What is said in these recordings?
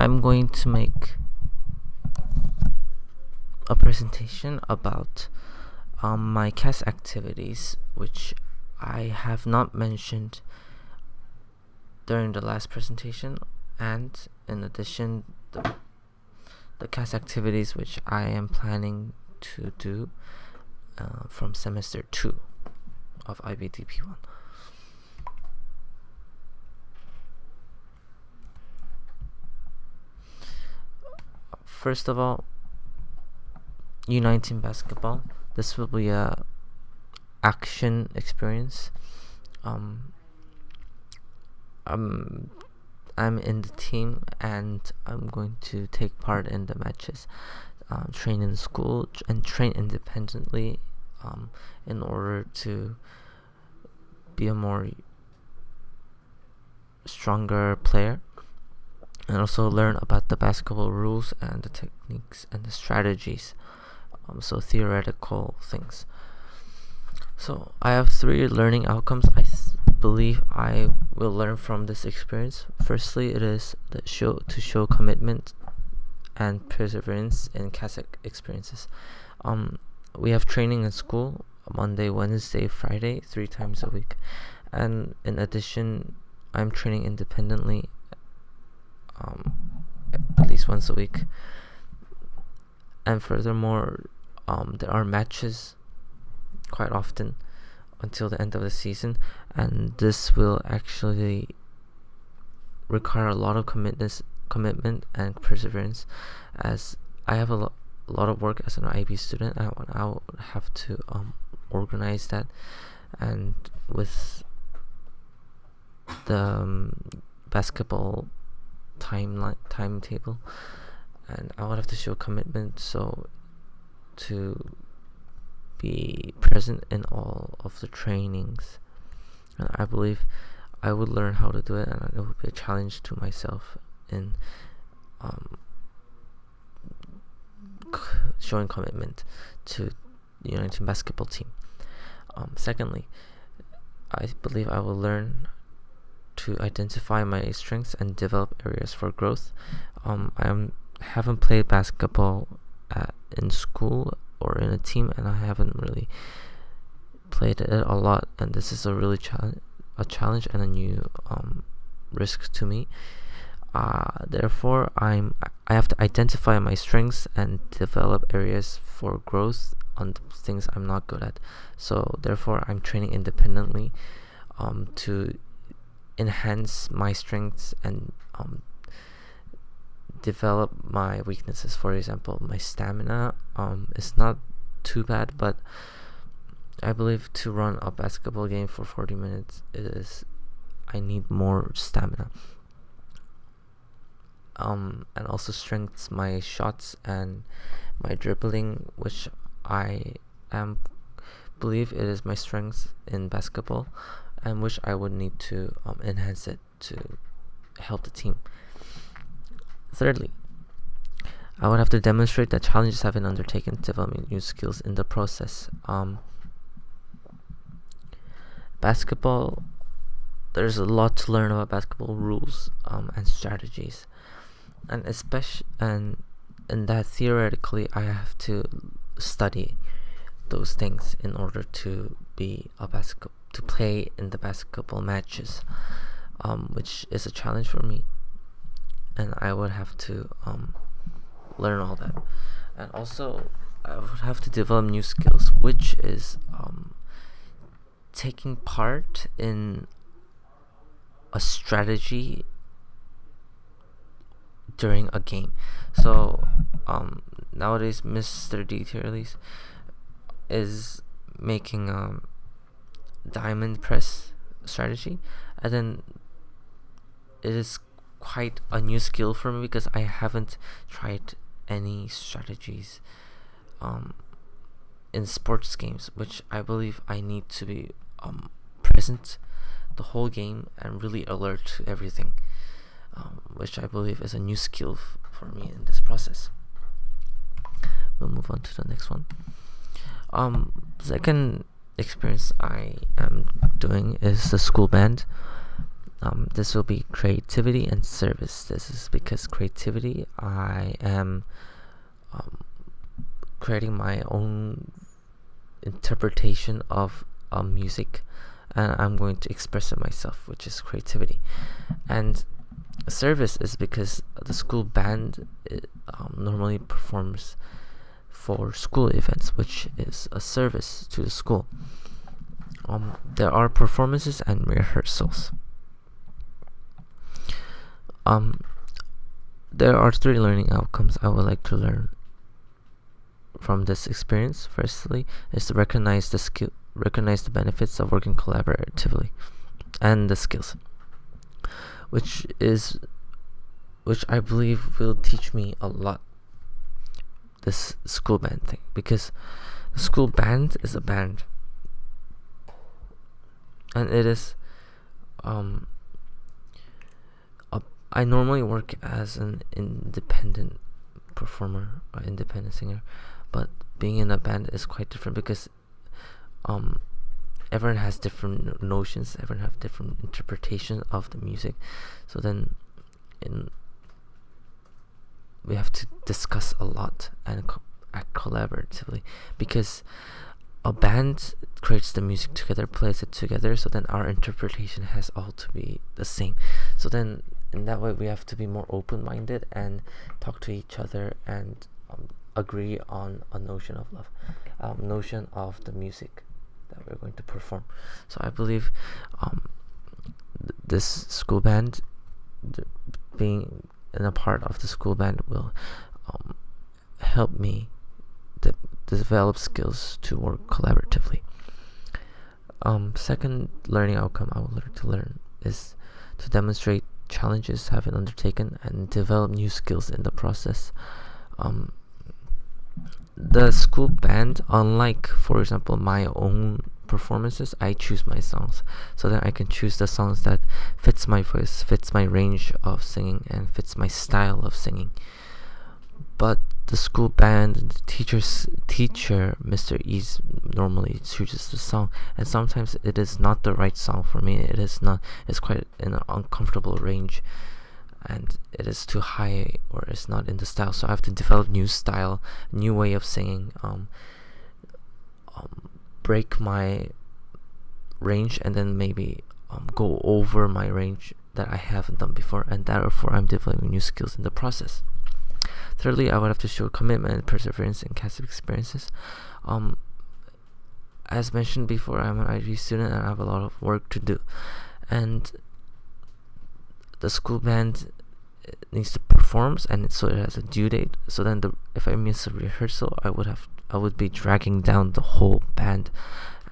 I'm going to make a presentation about my CAS activities, which I have not mentioned during the last presentation, and in addition, the CAS activities which I am planning to do from semester 2 of IBDP1. First of all, U19 basketball. This will be a action experience. I'm in the team and I'm going to take part in the matches, train in school and train independently in order to be a more stronger player, and also learn about the basketball rules and the techniques and the strategies, so theoretical things. So I have 3 learning outcomes I believe I will learn from this experience. Firstly, it is to show commitment and perseverance in CAS experiences. We have training in school Monday, Wednesday, Friday, 3 times a week, and in addition, I'm training independently at least once a week. And furthermore, there are matches quite often until the end of the season, and this will actually require a lot of commitment and perseverance, as I have a lot of work as an IB student. I will have to organize that, and with the basketball timetable, and I would have to show commitment so to be present in all of the trainings. And I believe I would learn how to do it, and it would be a challenge to myself in showing commitment to the U19 basketball team. Secondly, I believe I will learn to identify my strengths and develop areas for growth. I haven't played basketball in school or in a team, and I haven't really played it a lot, and this is a really challenge and a new risk to me. Therefore, I have to identify my strengths and develop areas for growth on the things I'm not good at. So therefore, I'm training independently to enhance my strengths and develop my weaknesses. For example, my stamina is not too bad, but I believe to run a basketball game for 40 minutes I need more stamina. And also strengthens my shots and my dribbling, which I believe it is my strength in basketball, and which I would need to enhance it to help the team. Thirdly, I would have to demonstrate that challenges have been undertaken to develop new skills in the process. Basketball, there's a lot to learn about basketball rules and strategies, and in that theoretically I have to study those things in order to be to play in the basketball matches, which is a challenge for me, and I would have to learn all that. And also I would have to develop new skills, which is taking part in a strategy during a game. So nowadays Mr. Detailies is making diamond press strategy, and then it is quite a new skill for me because I haven't tried any strategies in sports games, which I believe I need to be present the whole game and really alert to everything, which I believe is a new skill for me in this process. We'll move on to the next one. Second experience I am doing is the school band. This will be creativity and service. This is because creativity, I am creating my own interpretation of music, and I'm going to express it myself, which is creativity. And service is because the school band normally performs for school events, which is a service to the school. There are performances and rehearsals. There are 3 learning outcomes I would like to learn from this experience. Firstly, is to recognize the benefits of working collaboratively, and the skills, which I believe will teach me a lot. This school band thing, because the school band is a band, and it is I normally work as an independent performer or independent singer, but being in a band is quite different because everyone has different notions, everyone have different interpretation of the music. So then we have to discuss a lot and act collaboratively, because a band creates the music together, plays it together, so then our interpretation has all to be the same. So then in that way we have to be more open-minded and talk to each other and agree on a notion of love, notion of the music that we're going to perform. So I believe this school band, being in a part of the school band, will help me develop skills to work collaboratively. Second learning outcome I would like to learn is to demonstrate challenges have been undertaken and develop new skills in the process. The school band, unlike, for example, my own performances, I choose my songs, so that I can choose the songs that fits my voice, fits my range of singing, and fits my style of singing. But the school band, the teacher, Mr. E, normally chooses the song, and sometimes it is not the right song for me. It's quite in an uncomfortable range, and it is too high, or it's not in the style. So I have to develop new style, new way of singing, break my range, and then maybe go over my range that I haven't done before, and therefore I'm developing new skills in the process. Thirdly, I would have to show commitment and perseverance in CAS experiences. As mentioned before, I'm an IB student and I have a lot of work to do, and the school band needs to perform, and so it has a due date. So then if I miss a rehearsal, I would be dragging down the whole band,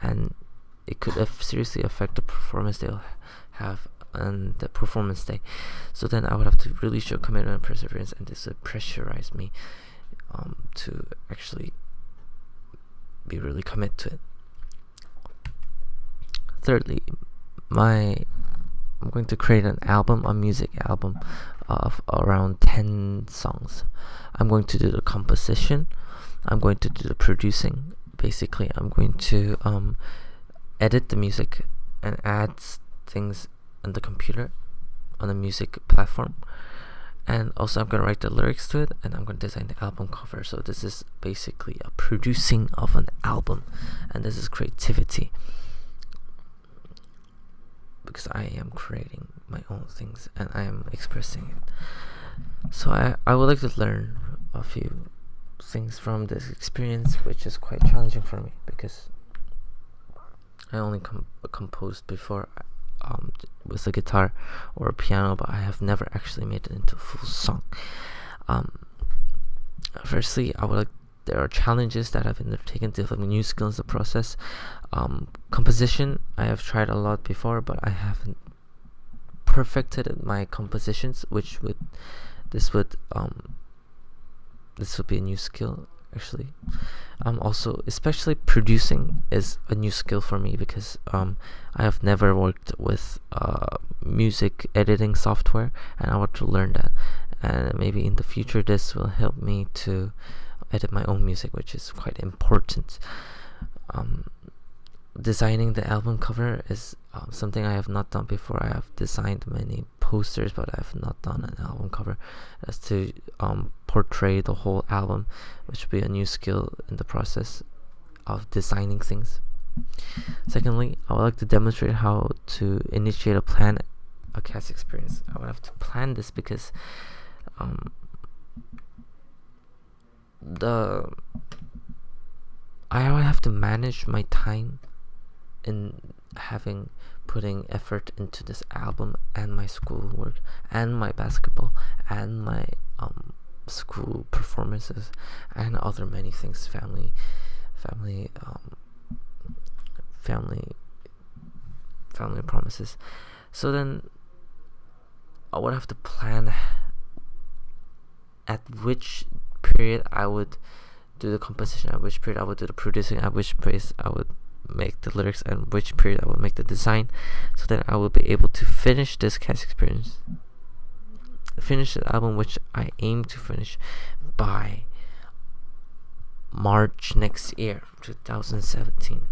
and it could seriously affect the performance they'll have on the performance day. So then I would have to really show commitment and perseverance, and this would pressurize me to actually be really committed to it. Thirdly, I'm going to create a music album of around 10 songs. I'm going to do the composition, I'm going to do the producing. Basically, I'm going to edit the music and add things on the computer, on the music platform, and also I'm going to write the lyrics to it, and I'm going to design the album cover. So this is basically a producing of an album, and this is creativity, because I am creating my own things and I am expressing it. So I would like to learn a few things from this experience, which is quite challenging for me, because I only composed before with a guitar or a piano, but I have never actually made it into a full song. Firstly, there are challenges that I've undertaken to develop new skills in the process. Composition, I have tried a lot before, but I haven't perfected my compositions, this would be a new skill actually. Also, especially producing is a new skill for me, because I have never worked with music editing software, and I want to learn that, and maybe in the future this will help me to edit my own music, which is quite important. Designing the album cover is something I have not done before. I have designed many posters, but I have not done an album cover. As to portray the whole album, which would be a new skill in the process of designing things. Secondly, I would like to demonstrate how to initiate a plan, a CAS experience. I would have to plan this because I would have to manage my time in putting effort into this album and my schoolwork and my basketball and my school performances and other many things, family promises. So then I would have to plan at which period I would do the composition, at which period I would do the producing, at which place I would make the lyrics, and which period I would make the design, so that I will be able to finish this CAS experience, finish the album, which I aim to finish by March next year, 2017.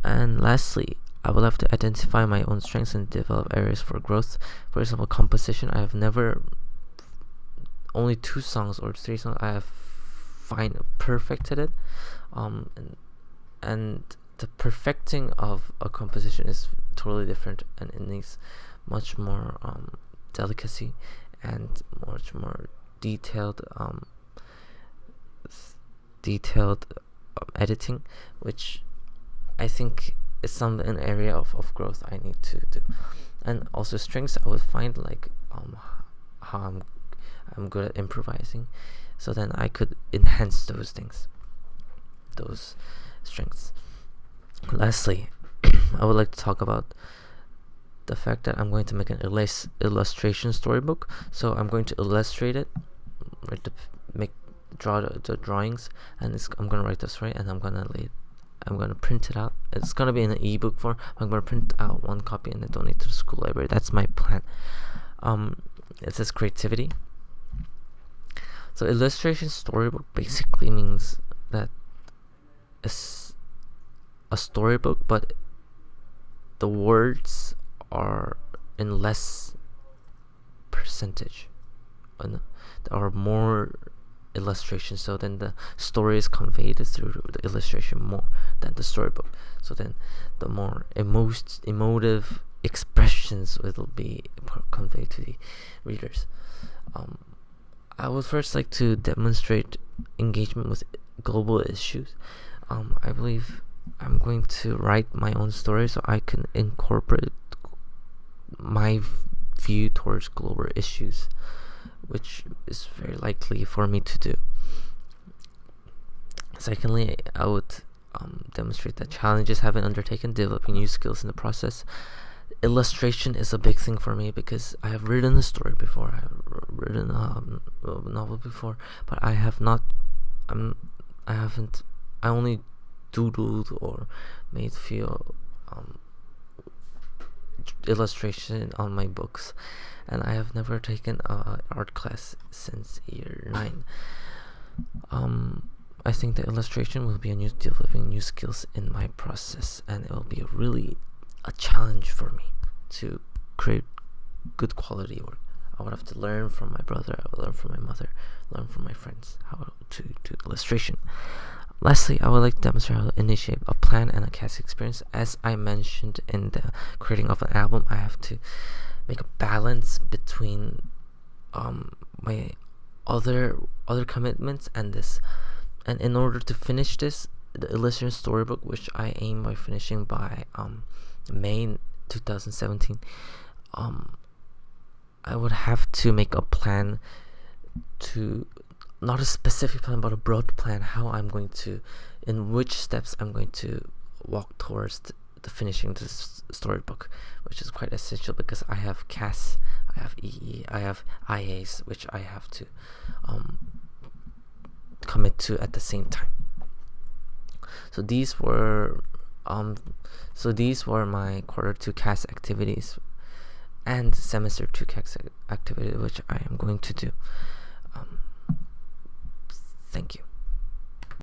And lastly, I will have to identify my own strengths and develop areas for growth. For example, composition. I have never, only 2 songs or 3 songs I have perfected it, and the perfecting of a composition is totally different, and it needs much more delicacy and much more detailed editing, which I think is an area of growth I need to do. And also strengths, I would find like how I'm good at improvising, so then I could enhance those things, those strengths. Lastly, I would like to talk about the fact that I'm going to make an illustration storybook. So I'm going to illustrate it, draw the drawings, and I'm going to write the story, and I'm going to print it out. It's going to be in an ebook form. I'm going to print out 1 copy and then donate to the school library. That's my plan. It says creativity. So illustration storybook basically means that it's a storybook, but the words are in less percentage, and there are more illustrations, so then the story is conveyed through the illustration more than the storybook. So then the more emotive expressions will be conveyed to the readers. I would first like to demonstrate engagement with global issues. I believe I'm going to write my own story so I can incorporate my view towards global issues, which is very likely for me to do. Secondly, I would demonstrate that challenges have been undertaken, developing new skills in the process. Illustration is a big thing for me because I have written a story before, I have written a novel before, but I only doodled or made few illustration on my books, and I have never taken an art class since year 9. I think the illustration will be developing new skills in my process, and it will be really a challenge for me to create good quality work. I would have to learn from my brother, I would learn from my mother, learn from my friends how to do illustration. Lastly, I would like to demonstrate how to initiate a plan and a CAS experience. As I mentioned in the creating of an album, I have to make a balance between my other commitments and this. And in order to finish this, the illustration storybook, which I aim by finishing by May 2017, I would have to make a plan, to not a specific plan but a broad plan, how I'm going to, in which steps I'm going to walk towards the finishing this storybook, which is quite essential because I have CAS, I have EE, I have IAs, which I have to commit to at the same time. So these were my quarter 2 CAS activities and semester 2 CAS activity, which I am going to do. Thank you.